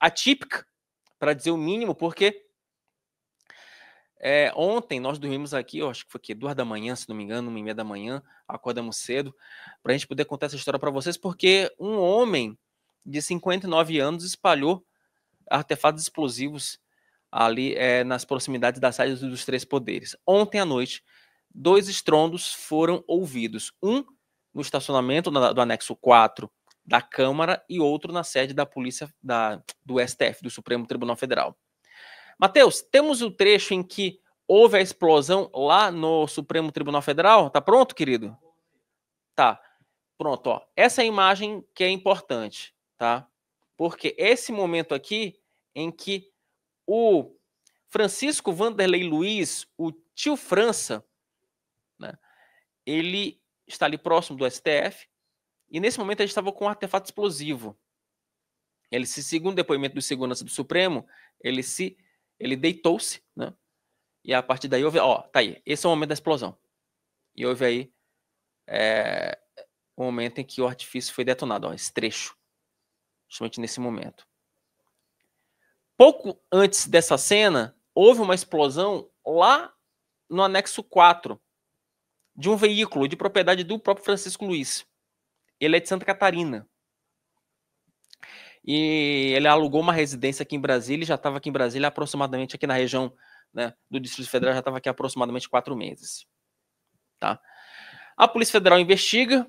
atípica, para dizer o mínimo, porque ontem nós dormimos aqui, eu acho que foi aqui, 2 da manhã, se não me engano, 1h30 da manhã, acordamos cedo, para a gente poder contar essa história para vocês, porque um homem de 59 anos espalhou artefatos explosivos ali nas proximidades da sede dos Três Poderes. Ontem à noite, 2 estrondos foram ouvidos, um no estacionamento do anexo 4 da Câmara e outro na sede da polícia do STF, do Supremo Tribunal Federal. Matheus, temos o trecho em que houve a explosão lá no Supremo Tribunal Federal? Tá pronto, querido? Tá. Pronto, ó. Essa é a imagem que é importante, tá? Porque esse momento aqui em que o Francisco Vanderlei Luiz, o tio França, né, ele está ali próximo do STF, e nesse momento ele estava com um artefato explosivo. Ele, segundo o depoimento do segurança do Supremo, ele deitou-se, né? E a partir daí houve, tá aí, esse é o momento da explosão. E houve aí o momento em que o artifício foi detonado, esse trecho, justamente nesse momento. Pouco antes dessa cena, houve uma explosão lá no anexo 4 de um veículo de propriedade do próprio Francisco Luiz. Ele é de Santa Catarina. E ele alugou uma residência aqui em Brasília, e já estava aqui em Brasília aproximadamente, aqui na região, né, do Distrito Federal, já estava aqui aproximadamente 4 meses. Tá? A Polícia Federal investiga,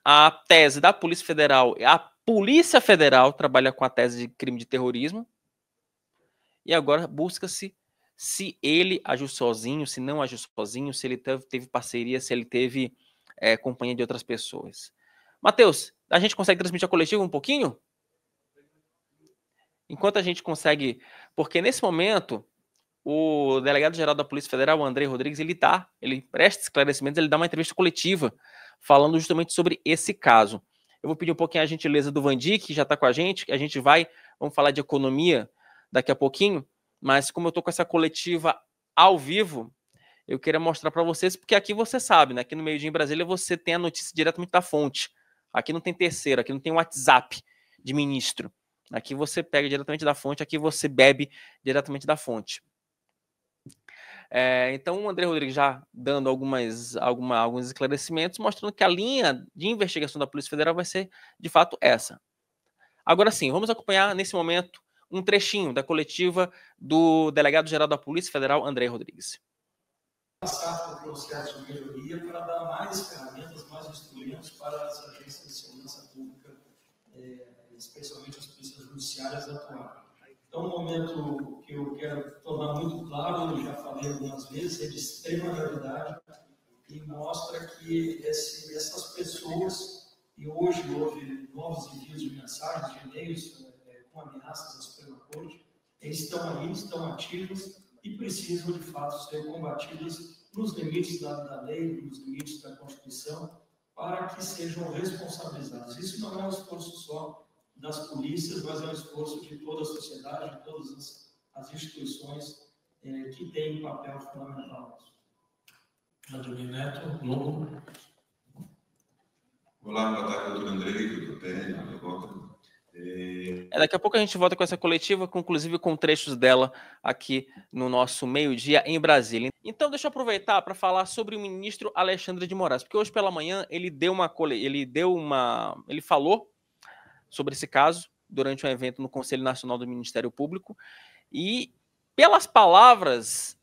a tese da Polícia Federal, a Polícia Federal trabalha com a tese de crime de terrorismo, e agora busca-se se ele agiu sozinho, se não agiu sozinho, se ele teve parceria, se ele teve companhia de outras pessoas. Matheus, a gente consegue transmitir a coletiva um pouquinho? Enquanto a gente consegue, porque nesse momento o delegado-geral da Polícia Federal, o André Rodrigues, ele presta esclarecimentos, ele dá uma entrevista coletiva falando justamente sobre esse caso. Eu vou pedir um pouquinho a gentileza do Vandi, que já está com a gente vamos falar de economia daqui a pouquinho, mas como eu estou com essa coletiva ao vivo, eu queria mostrar para vocês, porque aqui você sabe, né? Aqui no Meio Dia em Brasília você tem a notícia diretamente da fonte. Aqui não tem terceiro, aqui não tem WhatsApp de ministro. Aqui você pega diretamente da fonte, aqui você bebe diretamente da fonte. Então, o André Rodrigues já dando alguns esclarecimentos, mostrando que a linha de investigação da Polícia Federal vai ser, de fato, essa. Agora sim, vamos acompanhar, nesse momento, um trechinho da coletiva do delegado-geral da Polícia Federal, André Rodrigues. Passar por um processo de melhoria para dar mais ferramentas, mais instrumentos para as agências de segurança pública, especialmente as polícias judiciárias, atuarem. Então, um momento que eu quero tornar muito claro, eu já falei algumas vezes, é de extrema gravidade e mostra que essas pessoas, e hoje houve novos envios de mensagens, de e-mails com ameaças à Suprema Corte, eles estão aí, estão ativos e precisam, de fato, ser combatidas nos limites da lei, nos limites da Constituição, para que sejam responsabilizados. Isso não é um esforço só das polícias, mas é um esforço de toda a sociedade, de todas as instituições que têm um papel fundamental. Vladimir Neto, Globo. Olá, boa tarde, doutor André, doutor Télio, doutor Coca. Daqui a pouco a gente volta com essa coletiva, inclusive com trechos dela aqui no nosso meio-dia em Brasília. Então, deixa eu aproveitar para falar sobre o ministro Alexandre de Moraes, porque hoje pela manhã ele falou sobre esse caso durante um evento no Conselho Nacional do Ministério Público e, pelas palavras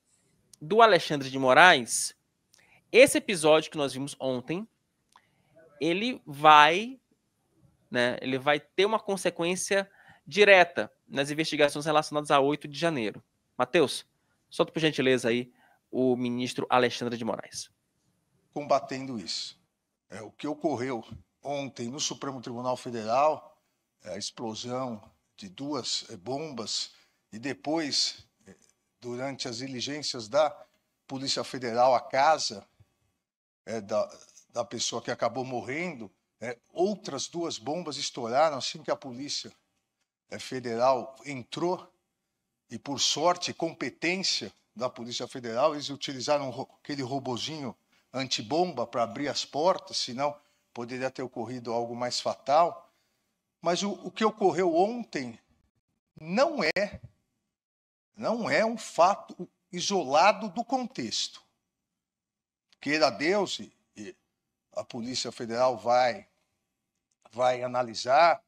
do Alexandre de Moraes, esse episódio que nós vimos ontem, ele vai ter uma consequência direta nas investigações relacionadas a 8 de janeiro. Matheus, solta por gentileza aí o ministro Alexandre de Moraes. Combatendo isso. O que ocorreu ontem no Supremo Tribunal Federal, a explosão de 2 bombas e depois, durante as diligências da Polícia Federal, a casa da pessoa que acabou morrendo, outras 2 bombas estouraram assim que a Polícia Federal entrou e, por sorte, competência da Polícia Federal, eles utilizaram aquele robozinho antibomba para abrir as portas, senão poderia ter ocorrido algo mais fatal. Mas o que ocorreu ontem não é um fato isolado do contexto. Queira Deus, e a Polícia Federal vai analisar,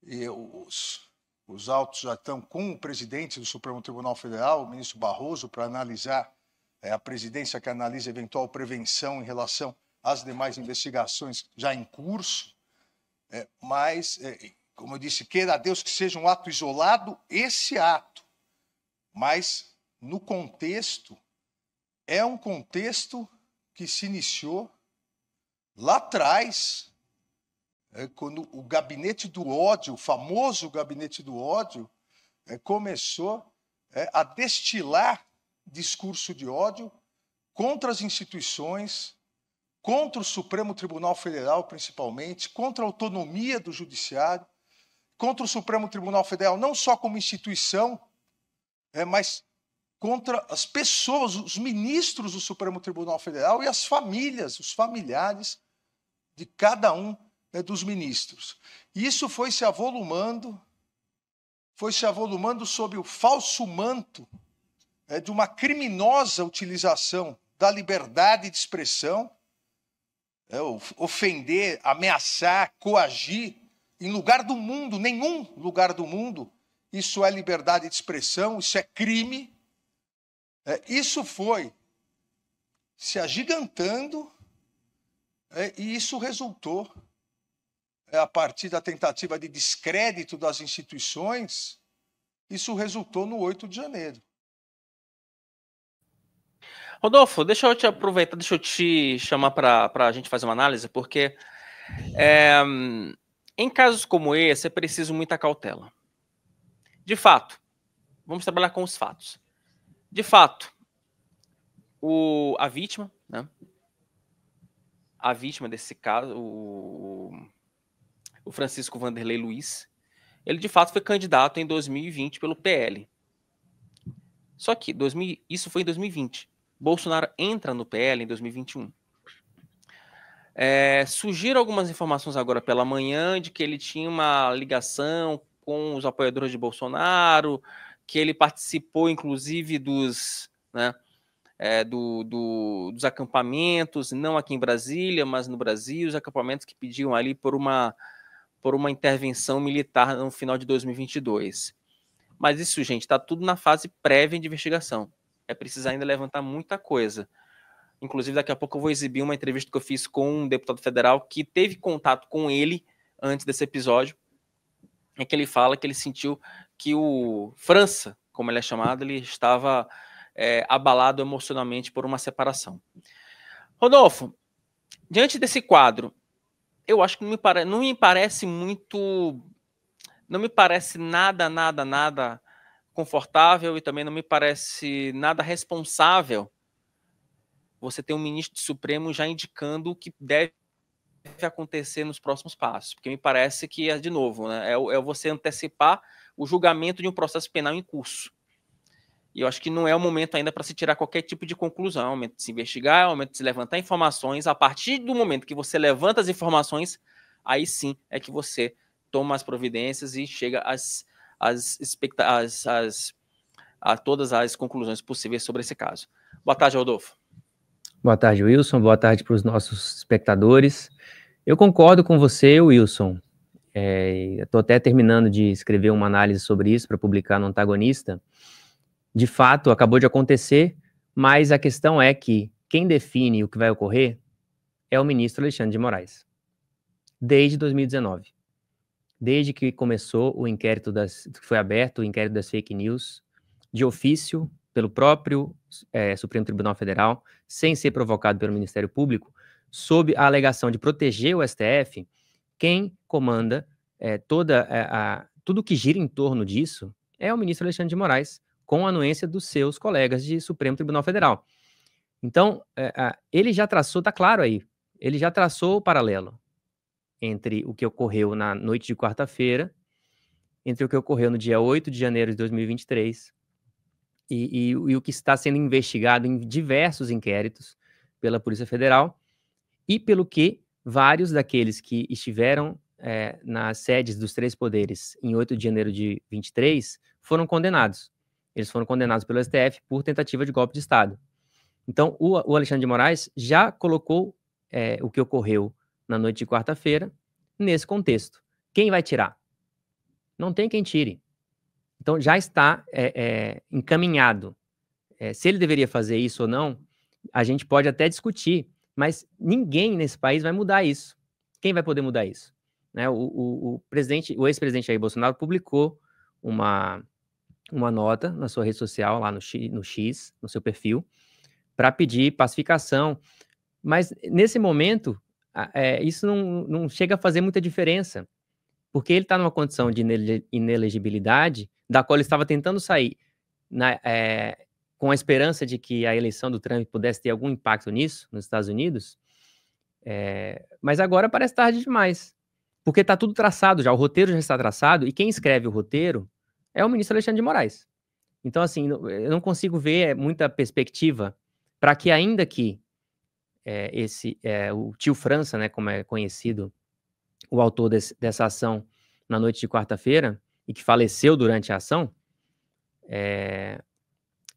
e os autos já estão com o presidente do Supremo Tribunal Federal, o ministro Barroso, para analisar, a presidência que analisa eventual prevenção em relação às demais investigações já em curso, mas, como eu disse, queira Deus que seja um ato isolado, esse ato, mas no contexto, é um contexto que se iniciou lá atrás, quando o gabinete do ódio, o famoso gabinete do ódio, começou a destilar discurso de ódio contra as instituições, contra o Supremo Tribunal Federal, principalmente, contra a autonomia do Judiciário, contra o Supremo Tribunal Federal, não só como instituição, mas contra as pessoas, os ministros do Supremo Tribunal Federal e as famílias, os familiares de cada um dos ministros. Isso foi se avolumando sob o falso manto de uma criminosa utilização da liberdade de expressão, ofender, ameaçar, coagir, em lugar do mundo, nenhum lugar do mundo, isso é liberdade de expressão, isso é crime. Isso foi se agigantando e isso resultou, a partir da tentativa de descrédito das instituições, isso resultou no 8 de janeiro. Rodolfo, deixa eu te aproveitar, deixa eu te chamar para a gente fazer uma análise, porque em casos como esse é preciso muita cautela. De fato, vamos trabalhar com os fatos. De fato, a vítima, né? A vítima desse caso, o Francisco Vanderlei Luiz, ele de fato foi candidato em 2020 pelo PL. Só que isso foi em 2020. Bolsonaro entra no PL em 2021. Surgiram algumas informações agora pela manhã de que ele tinha uma ligação com os apoiadores de Bolsonaro, que ele participou, inclusive, dos acampamentos, não aqui em Brasília, mas no Brasil, os acampamentos que pediam ali por uma intervenção militar no final de 2022. Mas isso, gente, está tudo na fase prévia de investigação. É preciso ainda levantar muita coisa. Inclusive, daqui a pouco eu vou exibir uma entrevista que eu fiz com um deputado federal que teve contato com ele antes desse episódio, em que ele fala que ele sentiu que o França, como ele é chamado, ele estava abalado emocionalmente por uma separação. Rodolfo, diante desse quadro, eu acho que não me parece nada confortável e também não me parece nada responsável você ter um ministro do Supremo já indicando o que deve acontecer nos próximos passos, porque me parece que, de novo, né, é você antecipar o julgamento de um processo penal em curso. E eu acho que não é o momento ainda para se tirar qualquer tipo de conclusão, é o momento de se investigar, é o momento de se levantar informações. A partir do momento que você levanta as informações, aí sim é que você toma as providências e chega a todas as conclusões possíveis sobre esse caso. Boa tarde, Rodolfo. Boa tarde, Wilson. Boa tarde para os nossos espectadores. Eu concordo com você, Wilson. Estou até terminando de escrever uma análise sobre isso para publicar no Antagonista. De fato, acabou de acontecer, mas a questão é que quem define o que vai ocorrer é o ministro Alexandre de Moraes. Desde 2019. Desde que começou o inquérito que foi aberto, o inquérito das fake news, de ofício, pelo próprio Supremo Tribunal Federal, sem ser provocado pelo Ministério Público, sob a alegação de proteger o STF, quem comanda tudo que gira em torno disso é o ministro Alexandre de Moraes, com a anuência dos seus colegas de Supremo Tribunal Federal. Então, ele já traçou, está claro aí, ele já traçou o paralelo entre o que ocorreu na noite de quarta-feira, entre o que ocorreu no dia 8 de janeiro de 2023 e o que está sendo investigado em diversos inquéritos pela Polícia Federal e pelo que vários daqueles que estiveram nas sedes dos 3 poderes em 8 de janeiro de 23 foram condenados. Eles foram condenados pelo STF por tentativa de golpe de Estado. Então, o Alexandre de Moraes já colocou o que ocorreu na noite de quarta-feira nesse contexto. Quem vai tirar? Não tem quem tire. Então, já está encaminhado. Se ele deveria fazer isso ou não, a gente pode até discutir, mas ninguém nesse país vai mudar isso. Quem vai poder mudar isso? Né? O ex-presidente Jair Bolsonaro publicou uma nota na sua rede social, lá no X, no seu perfil, para pedir pacificação. Mas, nesse momento, isso não chega a fazer muita diferença, porque ele está numa condição de inelegibilidade, da qual ele estava tentando sair com a esperança de que a eleição do Trump pudesse ter algum impacto nisso, nos Estados Unidos, mas agora parece tarde demais, porque está tudo traçado já, o roteiro já está traçado, e quem escreve o roteiro é o ministro Alexandre de Moraes. Então, assim, eu não consigo ver muita perspectiva para que, ainda que o tio França, né, como é conhecido, o autor dessa ação na noite de quarta-feira, e que faleceu durante a ação,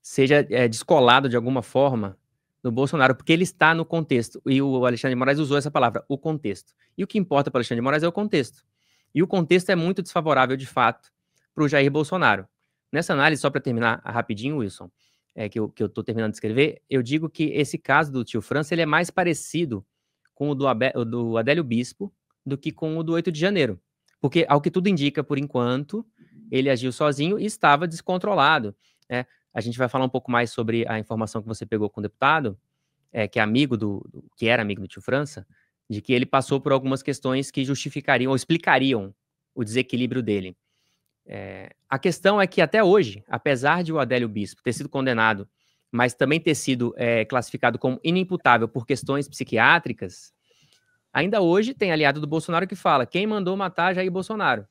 seja descolado de alguma forma do Bolsonaro, porque ele está no contexto, e o Alexandre de Moraes usou essa palavra, o contexto. E o que importa para o Alexandre de Moraes é o contexto. E o contexto é muito desfavorável, de fato, para o Jair Bolsonaro. Nessa análise, só para terminar rapidinho, Wilson, que eu estou terminando de escrever, eu digo que esse caso do tio França, ele é mais parecido com o do Adélio Bispo do que com o do 8 de janeiro. Porque, ao que tudo indica, por enquanto, ele agiu sozinho e estava descontrolado. A gente vai falar um pouco mais sobre a informação que você pegou com o deputado, que era amigo do tio França, de que ele passou por algumas questões que justificariam ou explicariam o desequilíbrio dele. A questão é que, até hoje, apesar de o Adélio Bispo ter sido condenado, mas também ter sido classificado como inimputável por questões psiquiátricas, ainda hoje tem aliado do Bolsonaro que fala: quem mandou matar Jair Bolsonaro?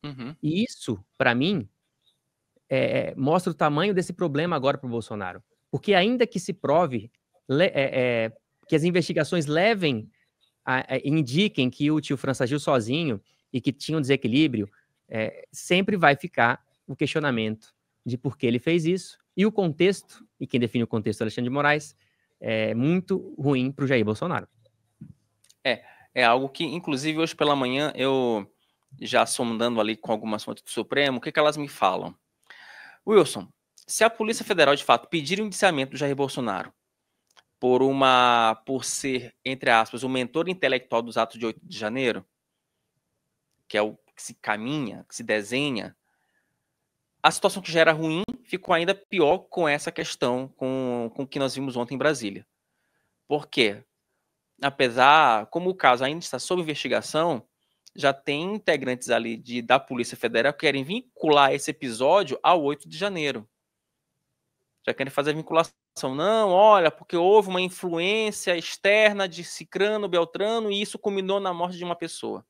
Uhum. E isso, para mim, mostra o tamanho desse problema agora para o Bolsonaro. Porque, ainda que se prove, que as investigações indiquem que o tio França agiu sozinho e que tinha um desequilíbrio, sempre vai ficar o questionamento de por que ele fez isso. E o contexto, e quem define o contexto é Alexandre de Moraes, é muito ruim para o Jair Bolsonaro. É algo que, inclusive, hoje pela manhã, eu já sondando ali com algumas fontes do Supremo, o que elas me falam? Wilson, se a Polícia Federal, de fato, pedir o indiciamento do Jair Bolsonaro por ser, entre aspas, o mentor intelectual dos atos de 8 de janeiro, que é o que se caminha, que se desenha, a situação que já era ruim ficou ainda pior com essa questão, com o que nós vimos ontem em Brasília. Por quê? Como o caso ainda está sob investigação, já tem integrantes ali da Polícia Federal que querem vincular esse episódio ao 8 de janeiro. Já querem fazer a vinculação. Não, olha, porque houve uma influência externa de Cicrano, Beltrano, e isso culminou na morte de uma pessoa.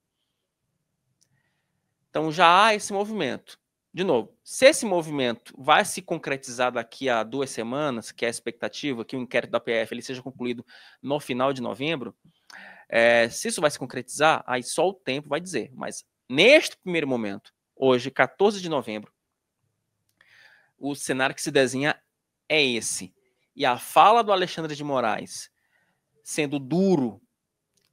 Então já há esse movimento. De novo, se esse movimento vai se concretizar daqui a 2 semanas, que é a expectativa que o inquérito da PF ele seja concluído no final de novembro, se isso vai se concretizar, aí só o tempo vai dizer. Mas neste primeiro momento, hoje, 14 de novembro, o cenário que se desenha é esse. E a fala do Alexandre de Moraes, sendo duro,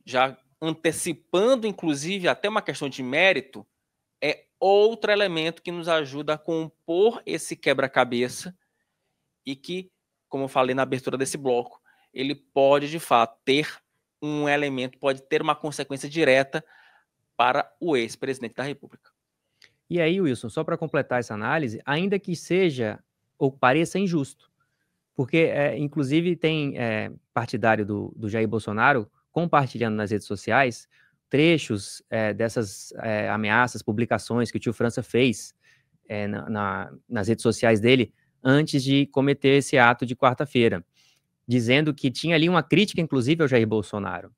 já antecipando, inclusive, até uma questão de mérito, é outro elemento que nos ajuda a compor esse quebra-cabeça e que, como eu falei na abertura desse bloco, ele pode, de fato, ter um elemento, pode ter uma consequência direta para o ex-presidente da República. E aí, Wilson, só para completar essa análise, ainda que seja ou pareça injusto, porque, inclusive, tem partidário do Jair Bolsonaro compartilhando nas redes sociais trechos dessas ameaças, publicações que o tio França fez nas redes sociais dele antes de cometer esse ato de quarta-feira, dizendo que tinha ali uma crítica, inclusive, ao Jair Bolsonaro.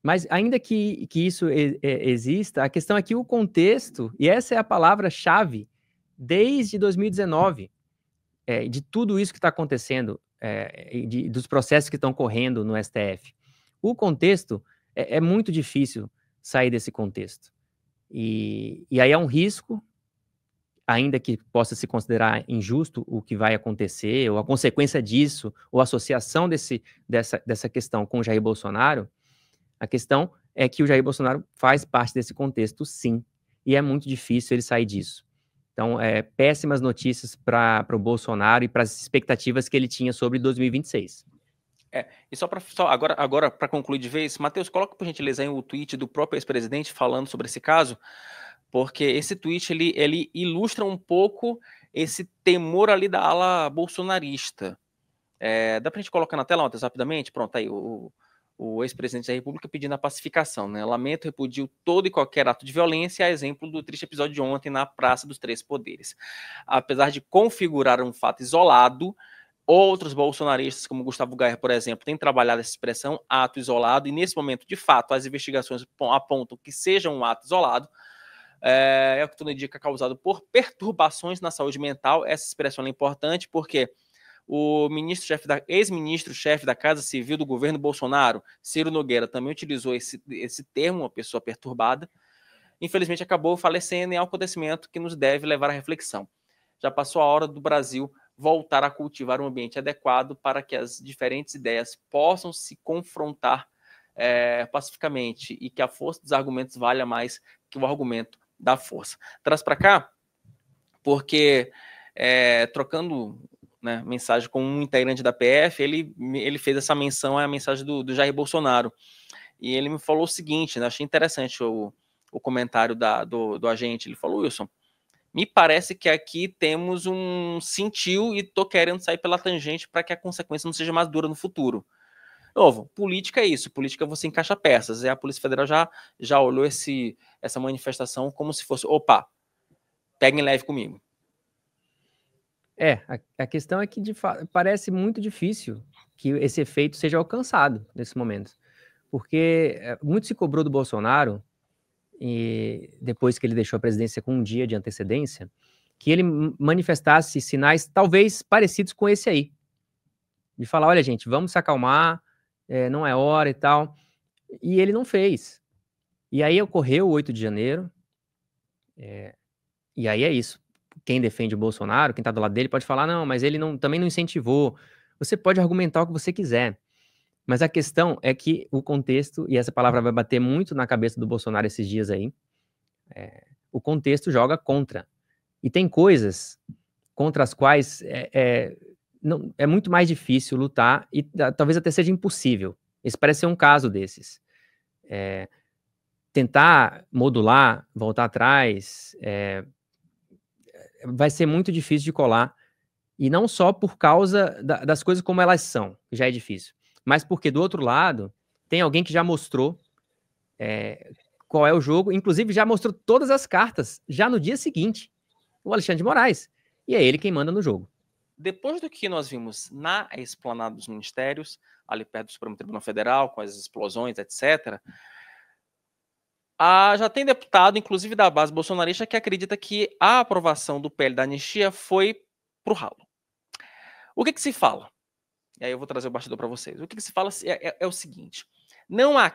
Mas, ainda que isso exista, a questão é que o contexto, e essa é a palavra-chave, desde 2019, de tudo isso que está acontecendo, dos processos que estão correndo no STF, o contexto é muito difícil sair desse contexto. E aí é um risco, ainda que possa se considerar injusto o que vai acontecer, ou a consequência disso, ou a associação dessa questão com o Jair Bolsonaro, a questão é que o Jair Bolsonaro faz parte desse contexto, sim, e é muito difícil ele sair disso. Então, péssimas notícias para o Bolsonaro e para as expectativas que ele tinha sobre 2026. E agora para concluir de vez, Matheus, coloca por gentileza aí o tweet do próprio ex-presidente falando sobre esse caso, porque esse tweet ele ilustra um pouco esse temor ali da ala bolsonarista. Dá para a gente colocar na tela, Matheus, rapidamente? Pronto, aí o ex-presidente da República pedindo a pacificação, né? Lamento, repudio todo e qualquer ato de violência, a exemplo do triste episódio de ontem na Praça dos Três Poderes. Apesar de configurar um fato isolado, outros bolsonaristas, como Gustavo Gayer, por exemplo, têm trabalhado essa expressão, ato isolado, e nesse momento, de fato, as investigações apontam que seja um ato isolado, o que tudo indica causado por perturbações na saúde mental. Essa expressão é importante porque o ex-ministro-chefe da Casa Civil do governo Bolsonaro, Ciro Nogueira, também utilizou esse termo, uma pessoa perturbada. Infelizmente, acabou falecendo em um acontecimento que nos deve levar à reflexão. Já passou a hora do Brasil voltar a cultivar um ambiente adequado para que as diferentes ideias possam se confrontar pacificamente e que a força dos argumentos valha mais que o argumento da força. Traz para cá, porque trocando mensagem com um integrante da PF, ele fez essa menção à mensagem do Jair Bolsonaro. E ele me falou o seguinte, né, achei interessante o comentário do agente. Ele falou: Wilson, me parece que aqui temos um sentiu e tô querendo sair pela tangente para que a consequência não seja mais dura no futuro. Novo, política é isso, política você encaixa peças. A Polícia Federal já olhou essa manifestação como se fosse, opa, peguem leve comigo. A questão é que parece muito difícil que esse efeito seja alcançado nesse momento. Porque muito se cobrou do Bolsonaro, e depois que ele deixou a presidência com um dia de antecedência, que ele manifestasse sinais talvez parecidos com esse aí. De falar, olha gente, vamos se acalmar, não é hora e tal. E ele não fez. E aí ocorreu o 8 de janeiro, e aí é isso. Quem defende o Bolsonaro, quem está do lado dele, pode falar, não, mas ele também não incentivou. Você pode argumentar o que você quiser. Mas a questão é que o contexto, e essa palavra vai bater muito na cabeça do Bolsonaro esses dias aí, o contexto joga contra. E tem coisas contra as quais é muito mais difícil lutar e talvez até seja impossível. Esse parece ser um caso desses. Tentar modular, voltar atrás, vai ser muito difícil de colar. E não só por causa das coisas como elas são, que já é difícil, mas porque do outro lado tem alguém que já mostrou qual é o jogo, inclusive já mostrou todas as cartas, já no dia seguinte, o Alexandre de Moraes. E é ele quem manda no jogo. Depois do que nós vimos na esplanada dos ministérios, ali perto do Supremo Tribunal Federal, com as explosões, etc., já tem deputado, inclusive da base bolsonarista, que acredita que a aprovação do PL da anistia foi pro ralo. O que se fala? E aí eu vou trazer o bastidor para vocês. O que se fala é o seguinte: não há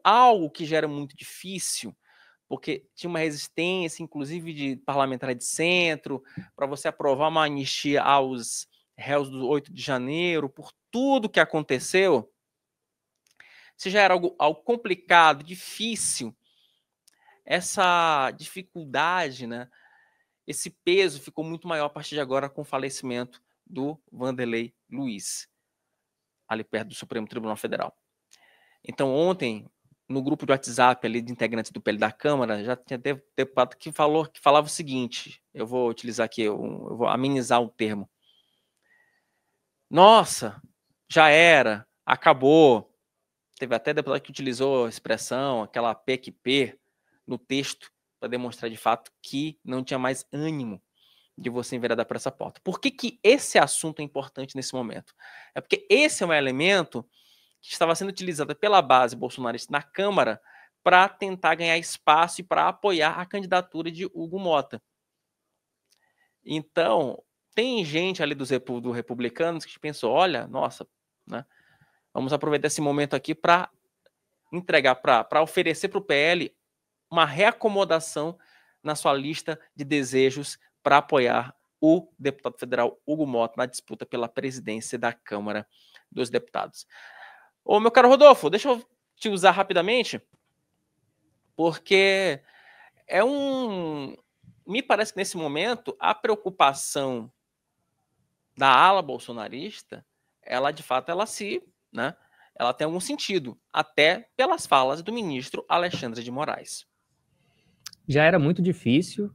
algo que gera muito difícil, porque tinha uma resistência, inclusive de parlamentares de centro, para você aprovar uma anistia aos réus do 8 de janeiro, por tudo que aconteceu. Se já era algo complicado, difícil, essa dificuldade, né, esse peso ficou muito maior a partir de agora com o falecimento do Wanderlei Luiz, ali perto do Supremo Tribunal Federal. Então, ontem, no grupo de WhatsApp ali de integrantes do PL da Câmara, já tinha deputado que falava o seguinte, eu vou utilizar aqui, eu vou amenizar o termo. Nossa, já era, acabou. Teve até deputado que utilizou a expressão, aquela PQP, no texto, para demonstrar de fato que não tinha mais ânimo de você enveredar por essa porta. Por que esse assunto é importante nesse momento? É porque esse é um elemento que estava sendo utilizado pela base bolsonarista na Câmara para tentar ganhar espaço e para apoiar a candidatura de Hugo Mota. Então, tem gente ali dos republicanos que pensou, olha, nossa, né, vamos aproveitar esse momento aqui para entregar, para oferecer para o PL uma reacomodação na sua lista de desejos para apoiar o deputado federal Hugo Mota na disputa pela presidência da Câmara dos Deputados. Ô, meu caro Rodolfo, deixa eu te usar rapidamente, porque me parece que nesse momento a preocupação da ala bolsonarista, ela de fato, né, ela tem algum sentido, até pelas falas do ministro Alexandre de Moraes. Já era muito difícil,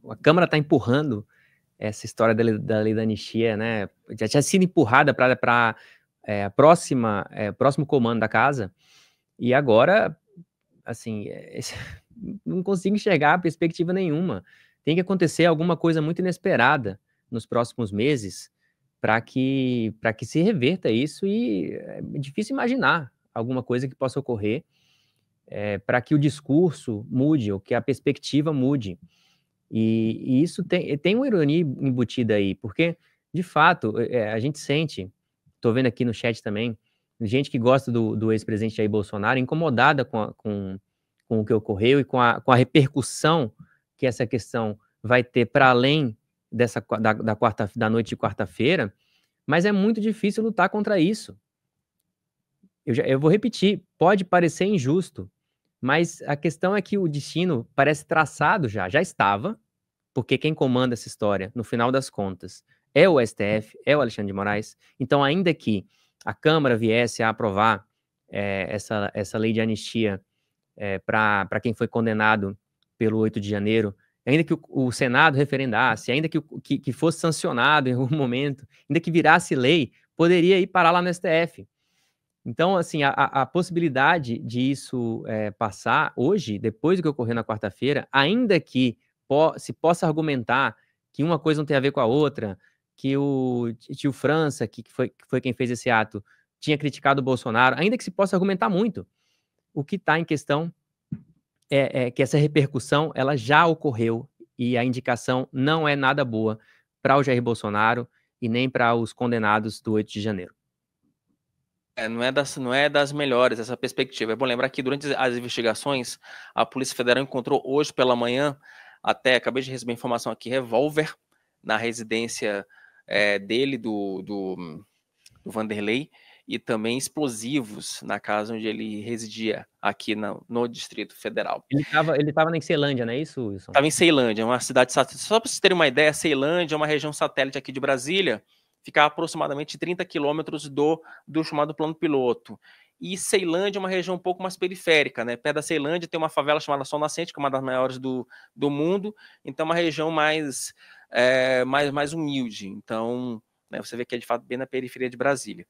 a Câmara está empurrando essa história da lei da anistia, né? Já tinha sido empurrada para próximo comando da casa, e agora, assim, não consigo enxergar perspectiva nenhuma. Tem que acontecer alguma coisa muito inesperada nos próximos meses para que se reverta isso, e é difícil imaginar alguma coisa que possa ocorrer para que o discurso mude, ou que a perspectiva mude. E isso tem uma ironia embutida aí, porque, de fato, a gente sente, estou vendo aqui no chat também, gente que gosta do ex-presidente Jair Bolsonaro, incomodada com o que ocorreu e com a repercussão que essa questão vai ter para além da noite de quarta-feira, mas é muito difícil lutar contra isso. Eu vou repetir, pode parecer injusto, mas a questão é que o destino parece traçado já estava, porque quem comanda essa história, no final das contas, é o STF, é o Alexandre de Moraes. Então, ainda que a Câmara viesse a aprovar essa lei de anistia para quem foi condenado pelo 8 de janeiro, ainda que o Senado referendasse, ainda que fosse sancionado em algum momento, ainda que virasse lei, poderia ir parar lá no STF. Então, assim, a possibilidade de isso passar hoje, depois do que ocorreu na quarta-feira, ainda que se possa argumentar que uma coisa não tem a ver com a outra, que o tio França, que foi quem fez esse ato, tinha criticado o Bolsonaro, ainda que se possa argumentar muito, o que está em questão é que essa repercussão ela já ocorreu, e a indicação não é nada boa para o Jair Bolsonaro e nem para os condenados do 8 de janeiro. Não é das melhores essa perspectiva. É bom lembrar que durante as investigações, a Polícia Federal encontrou hoje pela manhã, acabei de receber informação aqui, revólver na residência dele, do Vanderlei, e também explosivos na casa onde ele residia, aqui no Distrito Federal. Ele estava na Ceilândia, não é isso, Wilson? Estava em Ceilândia, uma cidade, só para vocês terem uma ideia, Ceilândia é uma região satélite aqui de Brasília, fica a aproximadamente 30 quilômetros do chamado Plano Piloto. E Ceilândia é uma região um pouco mais periférica, né? Perto da Ceilândia tem uma favela chamada Sol Nascente, que é uma das maiores do mundo, então é uma região mais humilde. Então, né, você vê que é de fato bem na periferia de Brasília.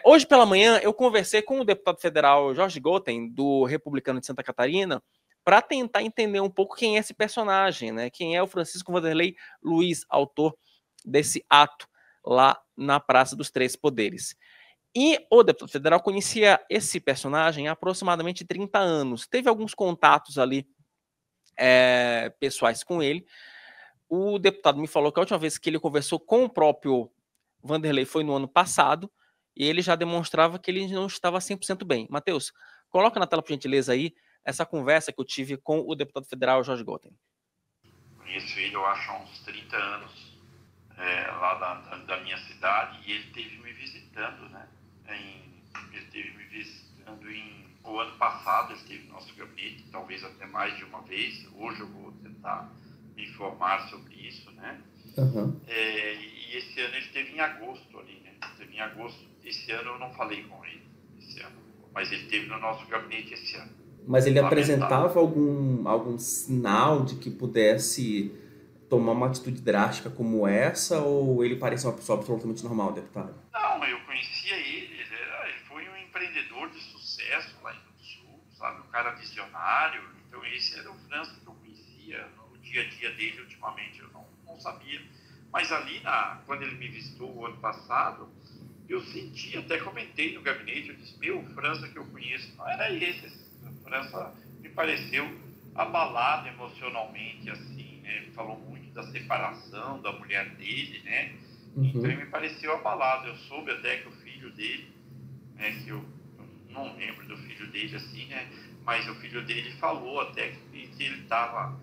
Hoje pela manhã eu conversei com o deputado federal Jorge Gotten, do Republicano de Santa Catarina, para tentar entender um pouco quem é esse personagem, né? Quem é o Francisco Vanderlei Luiz, autor desse ato lá na Praça dos Três Poderes. E o deputado federal conhecia esse personagem há aproximadamente 30 anos. Teve alguns contatos ali pessoais com ele. O deputado me falou que a última vez que ele conversou com o próprio Vanderlei foi no ano passado, e ele já demonstrava que ele não estava 100% bem. Matheus, coloca na tela, por gentileza, aí, essa conversa que eu tive com o deputado federal Jorge Gotten. Conheço ele, eu acho, há uns 30 anos, lá da minha cidade, e ele esteve me visitando, né? O ano passado, ele esteve no nosso gabinete, talvez até mais de uma vez. Hoje eu vou tentar me informar sobre isso, né? Uhum. E esse ano ele esteve em agosto ali, né? Esteve em agosto. Esse ano eu não falei com ele, mas ele esteve no nosso gabinete esse ano. Mas ele apresentava algum sinal de que pudesse tomar uma atitude drástica como essa, ou ele parecia uma pessoa absolutamente normal, deputado? Não, eu conhecia ele foi um empreendedor de sucesso lá em Rio do Sul, sabe? Um cara visionário. Então esse era o França que eu conhecia. No dia a dia dele, ultimamente, eu não sabia. Mas ali, quando ele me visitou o ano passado, eu senti, até comentei no gabinete, eu disse, o França que eu conheço não era esse. O França me pareceu abalado emocionalmente, assim, né? Ele falou muito da separação da mulher dele, né? Uhum. Então ele me pareceu abalado. Eu soube até que o filho dele, né, que eu não lembro do filho dele assim, né? Mas o filho dele falou até que ele estava,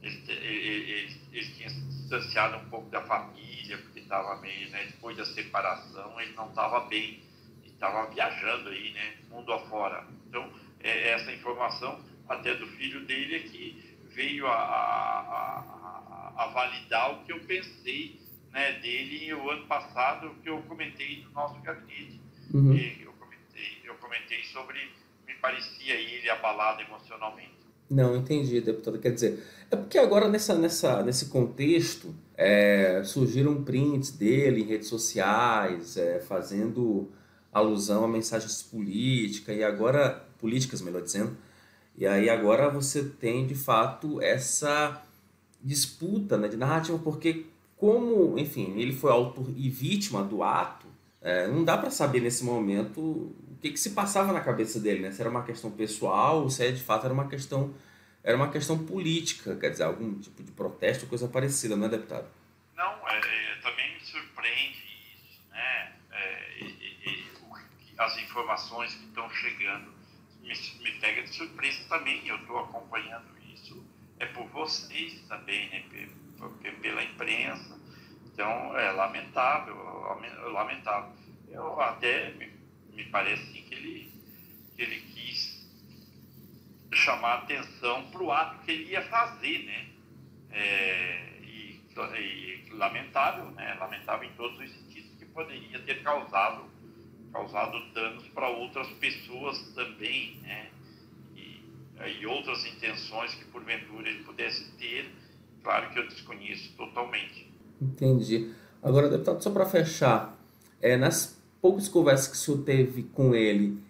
ele tinha se distanciado um pouco da família, porque estava meio, né? Depois da separação, ele não estava bem, estava viajando aí, né? Mundo afora. Então, essa informação até do filho dele é que veio a validar o que eu pensei, né, dele o ano passado, que eu comentei no nosso gabinete. Uhum. Eu comentei sobre, me parecia ele abalado emocionalmente. Não, entendi, deputado. Quer dizer, é porque agora nesse contexto surgiram prints dele em redes sociais, fazendo alusão a mensagens políticas, melhor dizendo. E aí agora você tem, de fato, essa disputa, né, de narrativa, porque como, enfim, ele foi autor e vítima do ato, não dá para saber nesse momento o que se passava na cabeça dele, né? Se era uma questão pessoal ou se de fato era uma questão política, quer dizer, algum tipo de protesto, coisa parecida, não é, deputado? Não, também me surpreende isso, né? As informações que estão chegando me pega de surpresa também. Eu estou acompanhando isso por vocês também, né? Pela imprensa. Então, é lamentável. Eu até me parece assim, que ele quis chamar atenção para o ato que ele ia fazer, né? E lamentável, né? Lamentável em todos os sentidos, que poderia ter causado danos para outras pessoas também, né? E outras intenções que porventura ele pudesse ter, claro que eu desconheço totalmente. Entendi. Agora, deputado, só para fechar, nas poucas conversas que o senhor teve com ele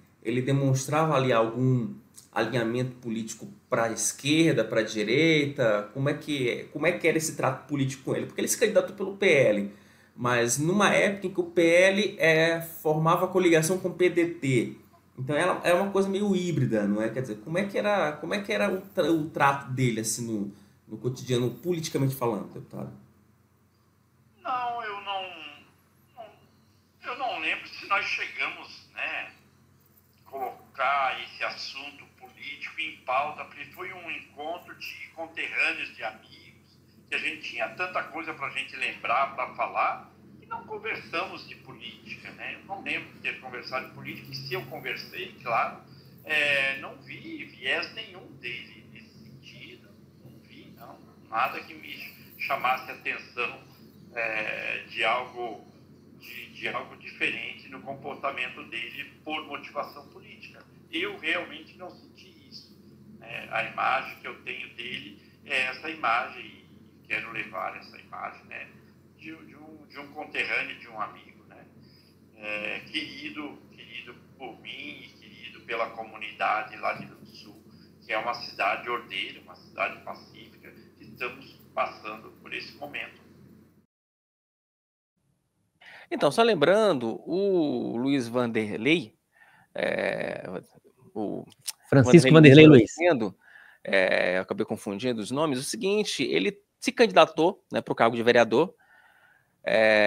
demonstrava ali algum alinhamento político para a esquerda, para a direita? Como é que era esse trato político com ele? Porque ele se candidatou pelo PL, mas numa época em que o PL formava coligação com o PDT. Então é uma coisa meio híbrida, não é? Quer dizer, como é que era o trato dele assim no cotidiano, politicamente falando, deputado? Não, eu não lembro se nós chegamos, né, colocar esse assunto político em pauta, porque foi um encontro de conterrâneos, de amigos, que a gente tinha tanta coisa para a gente lembrar, para falar, que não conversamos de política, né? Eu não lembro de ter conversado de política, e se eu conversei, claro, não vi viés nenhum dele nesse sentido, não, nada que me chamasse a atenção de algo diferente no comportamento dele por motivação política. Eu realmente não senti isso. A imagem que eu tenho dele é essa imagem, e quero levar essa imagem, né, de um conterrâneo, de um amigo, né, querido por mim e querido pela comunidade lá de Rio do Sul, que é uma cidade ordeira, uma cidade pacífica, que estamos passando por esse momento. Então, só lembrando, o Luiz Vanderlei, o Francisco Vanderlei Luiz. eu acabei confundindo os nomes. O seguinte, ele se candidatou, né, para o cargo de vereador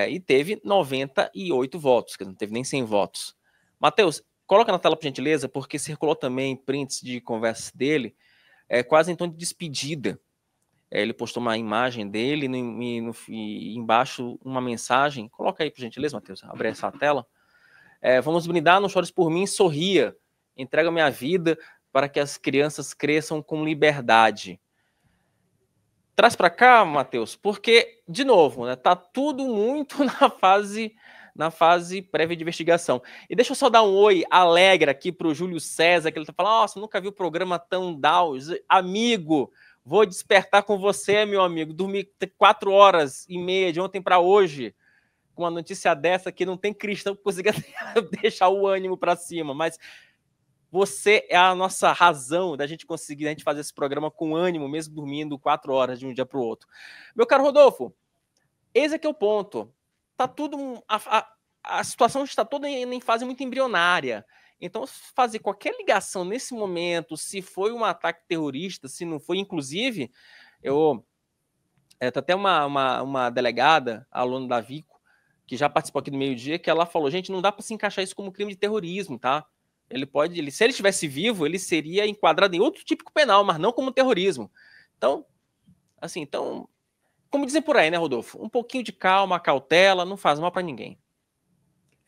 e teve 98 votos, que não teve nem 100 votos. Matheus, coloca na tela, por gentileza, porque circulou também prints de conversas dele, quase em tom de despedida. Ele postou uma imagem dele e embaixo uma mensagem. Coloca aí, por gentileza, Matheus. Abre essa tela. Vamos brindar, não chores por mim, sorria. Entrega minha vida para que as crianças cresçam com liberdade. Traz para cá, Matheus, porque, de novo, né, tá tudo muito na fase prévia de investigação. E deixa eu só dar um oi alegre aqui para o Júlio César, que ele tá falando, nossa, nunca vi o programa tão down. Amigo, vou despertar com você, meu amigo. Dormi 4h30 de ontem para hoje, com uma notícia dessa que não tem cristão que consiga deixar o ânimo para cima. Mas você é a nossa razão da gente conseguir fazer esse programa com ânimo, mesmo dormindo 4 horas de um dia para o outro. Meu caro Rodolfo, esse aqui é o ponto. Tá tudo... A situação está toda em fase muito embrionária. Então, fazer qualquer ligação nesse momento, se foi um ataque terrorista, se não foi, inclusive, tem até uma delegada, a aluna da Vico, que já participou aqui do meio-dia, que ela falou, gente, não dá para se encaixar isso como crime de terrorismo, tá? Se ele estivesse vivo, ele seria enquadrado em outro típico penal, mas não como terrorismo. Então, como dizem por aí, né, Rodolfo? Um pouquinho de calma, cautela, não faz mal para ninguém.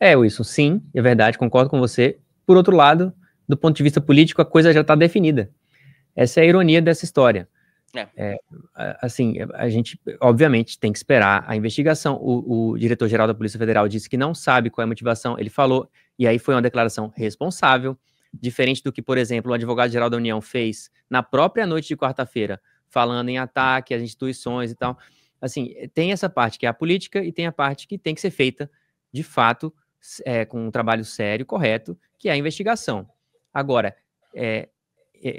Wilson, sim, é verdade, concordo com você. Por outro lado, do ponto de vista político, a coisa já está definida. Essa é a ironia dessa história. A gente, obviamente, tem que esperar a investigação. O diretor-geral da Polícia Federal disse que não sabe qual é a motivação, ele falou, e aí foi uma declaração responsável, diferente do que, por exemplo, o advogado-geral da União fez na própria noite de quarta-feira, falando em ataque às instituições e tal. Assim, tem essa parte que é a política e tem a parte que tem que ser feita, de fato, com um trabalho sério, correto, que é a investigação. Agora,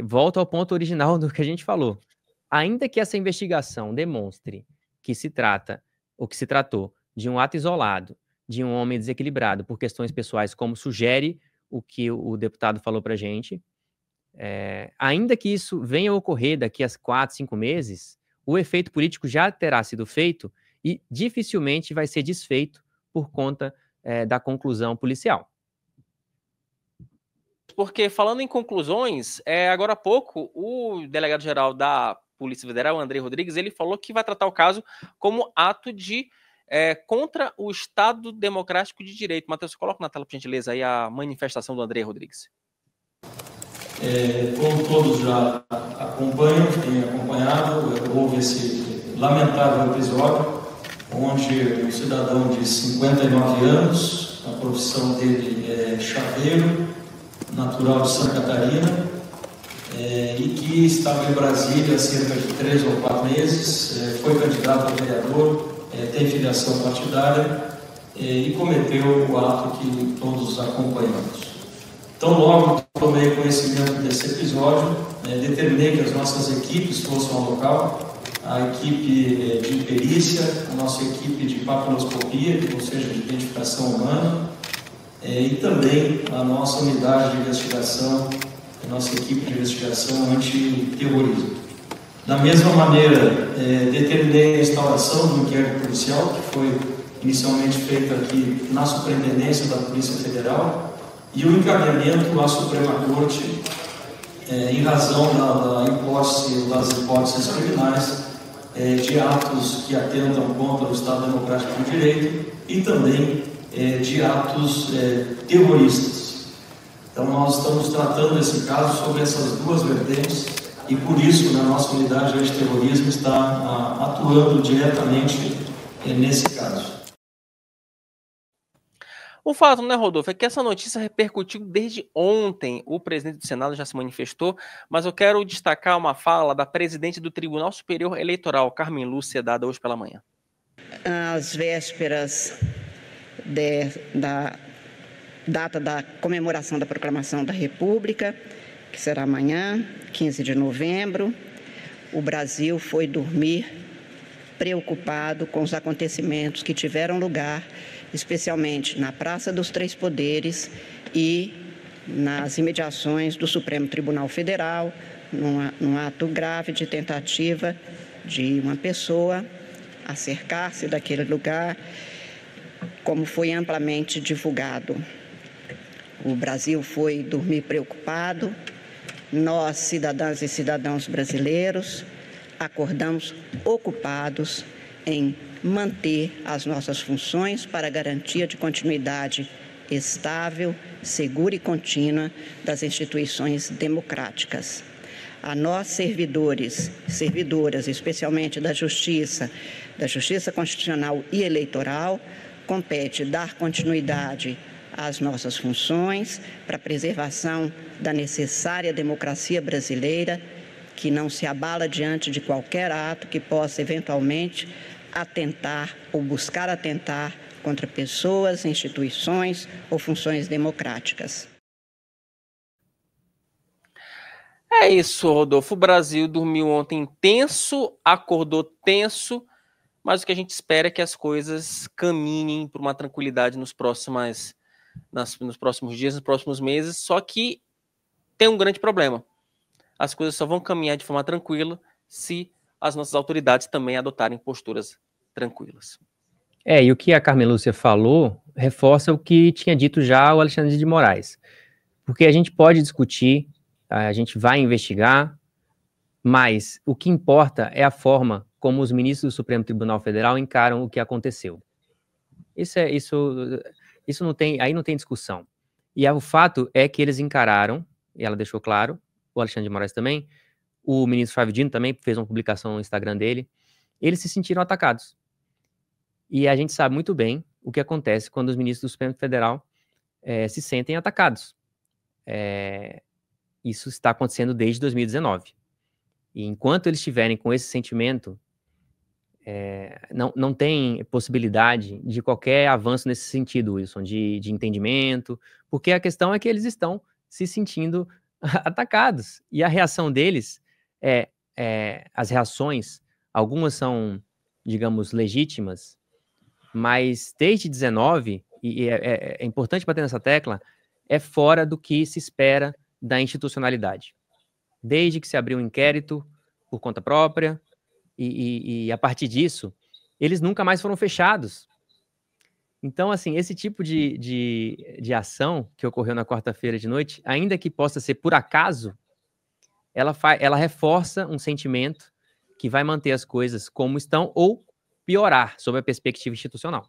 volto ao ponto original do que a gente falou. Ainda que essa investigação demonstre que se trata, ou que se tratou, de um ato isolado, de um homem desequilibrado por questões pessoais, como sugere o que o deputado falou para a gente, ainda que isso venha a ocorrer daqui a 4, 5 meses, o efeito político já terá sido feito e dificilmente vai ser desfeito por conta da conclusão policial. Porque, falando em conclusões, agora há pouco, o delegado-geral da Polícia Federal, André Rodrigues, ele falou que vai tratar o caso como ato de contra o Estado Democrático de Direito. Matheus, coloca na tela, por gentileza, aí a manifestação do André Rodrigues. Como todos já acompanham, têm acompanhado, houve esse lamentável episódio onde um cidadão de 59 anos, a profissão dele é chaveiro, natural de Santa Catarina, e que estava em Brasília há cerca de 3 ou 4 meses, foi candidato a vereador, tem filiação partidária e cometeu o ato que todos acompanhamos. Então, logo tomei conhecimento desse episódio, determinei que as nossas equipes fossem ao local, a equipe de perícia, a nossa equipe de papiloscopia, ou seja, de identificação humana, e também a nossa unidade de investigação, a nossa equipe de investigação antiterrorismo. Da mesma maneira, determinei a instauração do inquérito policial, que foi inicialmente feito aqui na Superintendência da Polícia Federal, e o encaminhamento à Suprema Corte, em razão das hipóteses criminais, de atos que atentam contra o Estado Democrático de Direito e também de atos terroristas. Então, nós estamos tratando esse caso sobre essas duas vertentes e, por isso, na nossa unidade de antiterrorismo está atuando diretamente nesse caso. O fato, né, Rodolfo, é que essa notícia repercutiu desde ontem. O presidente do Senado já se manifestou, mas eu quero destacar uma fala da presidente do Tribunal Superior Eleitoral, Carmen Lúcia, dada hoje pela manhã. Às vésperas da data da comemoração da Proclamação da República, que será amanhã, 15 de novembro, o Brasil foi dormir preocupado com os acontecimentos que tiveram lugar, especialmente na Praça dos Três Poderes e nas imediações do Supremo Tribunal Federal, num ato grave de tentativa de uma pessoa acercar-se daquele lugar, como foi amplamente divulgado. O Brasil foi dormir preocupado, nós, cidadãs e cidadãos brasileiros, acordamos ocupados em manter as nossas funções para a garantia de continuidade estável, segura e contínua das instituições democráticas. A nós, servidores, servidoras, especialmente da Justiça Constitucional e Eleitoral, compete dar continuidade às nossas funções para a preservação da necessária democracia brasileira, que não se abala diante de qualquer ato que possa eventualmente atentar ou buscar atentar contra pessoas, instituições ou funções democráticas. É isso, Rodolfo. O Brasil dormiu ontem tenso, acordou tenso, mas o que a gente espera é que as coisas caminhem para uma tranquilidade nos próximos dias, nos próximos meses, só que tem um grande problema. As coisas só vão caminhar de forma tranquila se as nossas autoridades também adotarem posturas tranquilas. E o que a Carmen Lúcia falou reforça o que tinha dito já o Alexandre de Moraes. porque a gente pode discutir, a gente vai investigar, mas o que importa é a forma como os ministros do Supremo Tribunal Federal encaram o que aconteceu. Isso não tem, aí não tem discussão. E o fato é que eles encararam, e ela deixou claro, o Alexandre de Moraes também, o ministro Flávio Dino também fez uma publicação no Instagram dele, eles se sentiram atacados. E a gente sabe muito bem o que acontece quando os ministros do Supremo Federal se sentem atacados. Isso está acontecendo desde 2019. E enquanto eles estiverem com esse sentimento, não tem possibilidade de qualquer avanço nesse sentido, Wilson, de entendimento, porque a questão é que eles estão se sentindo atacados. E a reação deles as reações, algumas são, digamos, legítimas, mas desde 19, e é importante bater nessa tecla, é fora do que se espera da institucionalidade. Desde que se abriu um inquérito por conta própria, e a partir disso, eles nunca mais foram fechados. Então, assim, esse tipo de ação que ocorreu na quarta-feira de noite, ainda que possa ser por acaso, ela reforça um sentimento que vai manter as coisas como estão ou piorar sob a perspectiva institucional.